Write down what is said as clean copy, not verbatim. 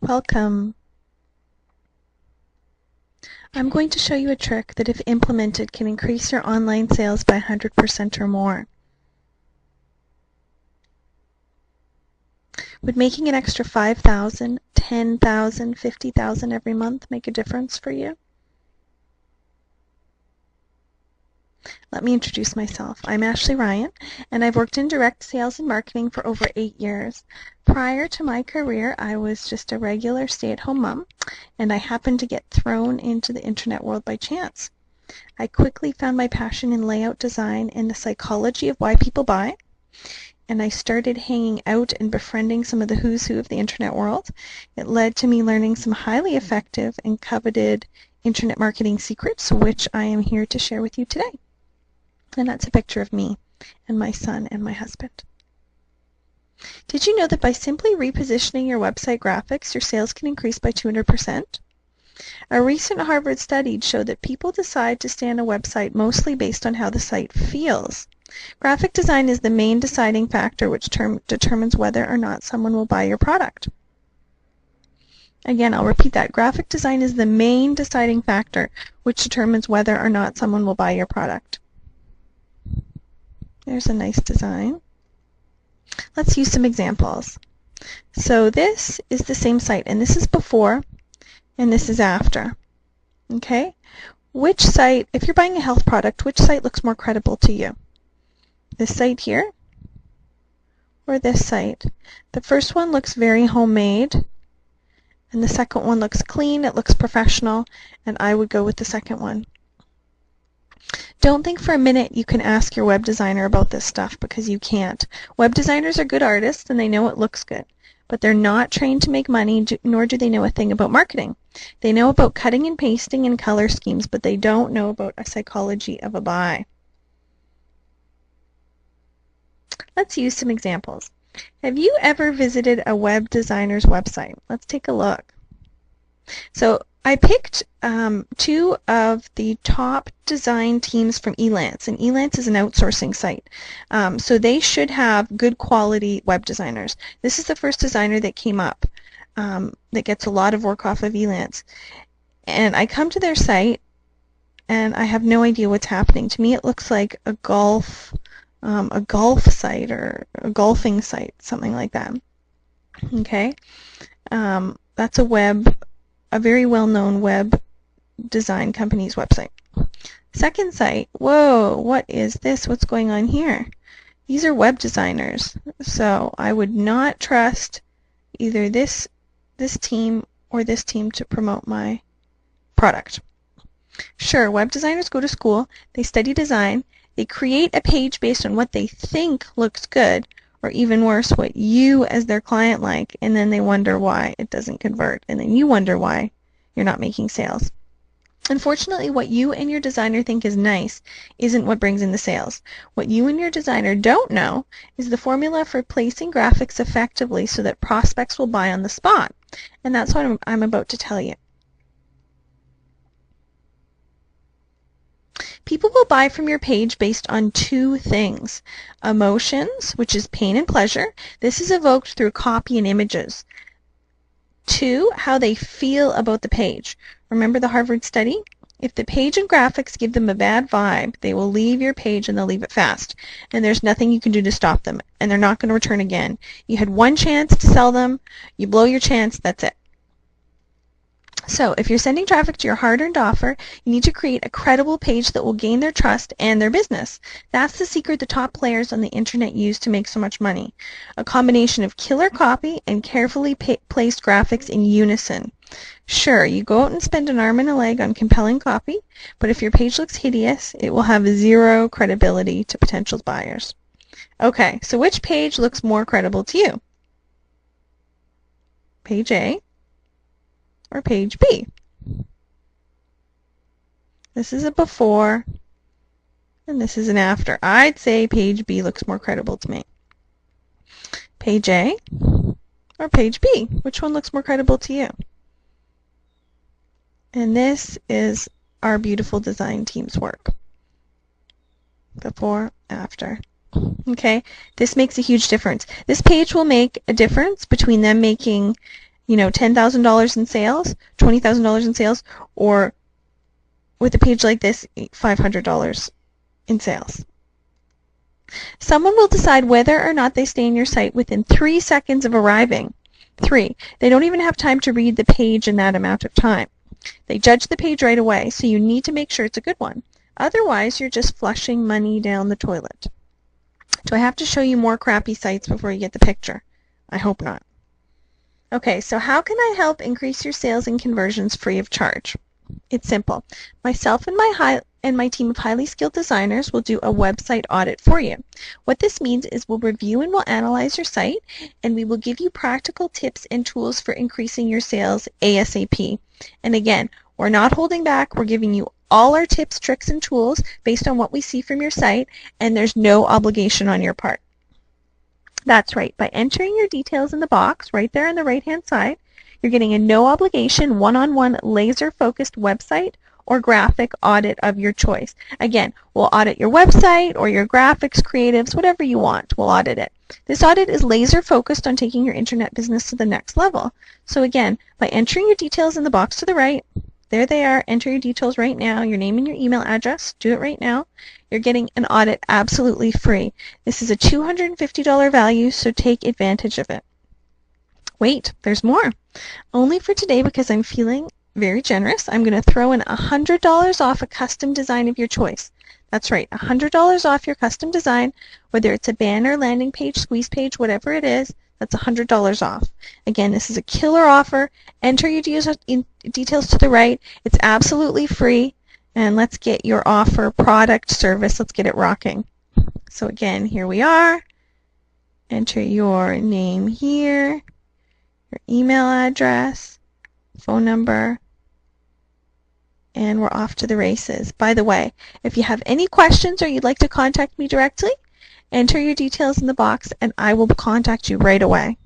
Welcome. I'm going to show you a trick that, if implemented, can increase your online sales by 100% or more. Would making an extra $5,000, $10,000, $50,000 every month make a difference for you? Let me introduce myself. I'm Ashley Ryan, and I've worked in direct sales and marketing for over 8 years. Prior to my career, I was just a regular stay-at-home mom, and I happened to get thrown into the internet world by chance. I quickly found my passion in layout design and the psychology of why people buy, and I started hanging out and befriending some of the who's who of the internet world. It led to me learning some highly effective and coveted internet marketing secrets, which I am here to share with you today. And that's a picture of me and my son and my husband. Did you know that by simply repositioning your website graphics, your sales can increase by 200%? A recent Harvard study showed that people decide to stay on a website mostly based on how the site feels. Graphic design is the main deciding factor which determines whether or not someone will buy your product. Again, I'll repeat that. Graphic design is the main deciding factor which determines whether or not someone will buy your product. There's a nice design. Let's use some examples. So this is the same site, and this is before, and this is after. Okay? Which site, if you're buying a health product, which site looks more credible to you? This site here or this site? The first one looks very homemade, and the second one looks clean, it looks professional, and I would go with the second one. Don't think for a minute you can ask your web designer about this stuff, because you can't. Web designers are good artists and they know it looks good, but they're not trained to make money, nor do they know a thing about marketing. They know about cutting and pasting and color schemes, but they don't know about a psychology of a buy. Let's use some examples. Have you ever visited a web designer's website? Let's take a look. So I picked two of the top design teams from Elance, and Elance is an outsourcing site. So they should have good quality web designers. This is the first designer that came up that gets a lot of work off of Elance. And I come to their site, and I have no idea what's happening. To me, it looks like a golf site or a golfing site, something like that. Okay, that's a very well-known web design company's website. Second site, whoa, what is this? What's going on here? These are web designers, so I would not trust either this team or this team to promote my product. Sure, web designers go to school, they study design, they create a page based on what they think looks good, or even worse, what you as their client like, and then they wonder why it doesn't convert, and then you wonder why you're not making sales. Unfortunately, what you and your designer think is nice isn't what brings in the sales. What you and your designer don't know is the formula for placing graphics effectively so that prospects will buy on the spot, and that's what I'm about to tell you. People will buy from your page based on two things. Emotions, which is pain and pleasure. This is evoked through copy and images. Two, how they feel about the page. Remember the Harvard study? If the page and graphics give them a bad vibe, they will leave your page, and they'll leave it fast. And there's nothing you can do to stop them, and they're not going to return again. You had one chance to sell them, you blow your chance, that's it. So if you're sending traffic to your hard-earned offer, you need to create a credible page that will gain their trust and their business. That's the secret the top players on the internet use to make so much money. A combination of killer copy and carefully placed graphics in unison. Sure, you go out and spend an arm and a leg on compelling copy, but if your page looks hideous, it will have zero credibility to potential buyers. Okay, so which page looks more credible to you? Page A or page B? This is a before, and this is an after. I'd say page B looks more credible to me. Page A or page B? Which one looks more credible to you? And this is our beautiful design team's work. Before, after. Okay, this makes a huge difference. This page will make a difference between them making $10,000 in sales, $20,000 in sales, or with a page like this, $500 in sales. Someone will decide whether or not they stay on your site within 3 seconds of arriving. 3. They don't even have time to read the page in that amount of time. They judge the page right away, so you need to make sure it's a good one. Otherwise, you're just flushing money down the toilet. Do I have to show you more crappy sites before you get the picture? I hope not. Okay, so how can I help increase your sales and conversions free of charge? It's simple. Myself and my team of highly skilled designers will do a website audit for you. What this means is we'll review and we'll analyze your site, and we will give you practical tips and tools for increasing your sales ASAP. And again, we're not holding back. We're giving you all our tips, tricks, and tools based on what we see from your site, and there's no obligation on your part. That's right. By entering your details in the box right there on the right-hand side, you're getting a no-obligation, one-on-one, laser-focused website or graphic audit of your choice. Again, we'll audit your website or your graphics, creatives, whatever you want. We'll audit it. This audit is laser-focused on taking your internet business to the next level. So again, by entering your details in the box to the right, there they are. Enter your details right now, your name and your email address. Do it right now. You're getting an audit absolutely free. This is a $250 value, so take advantage of it. Wait, there's more. Only for today, because I'm feeling very generous, I'm going to throw in $100 off a custom design of your choice. That's right, $100 off your custom design, whether it's a banner, landing page, squeeze page, whatever it is, that's $100 off. Again, this is a killer offer. Enter your details to the right. It's absolutely free. And let's get your offer, product, service, let's get it rocking. So again, here we are. Enter your name here, your email address, phone number, and we're off to the races. By the way, if you have any questions or you'd like to contact me directly, enter your details in the box and I will contact you right away.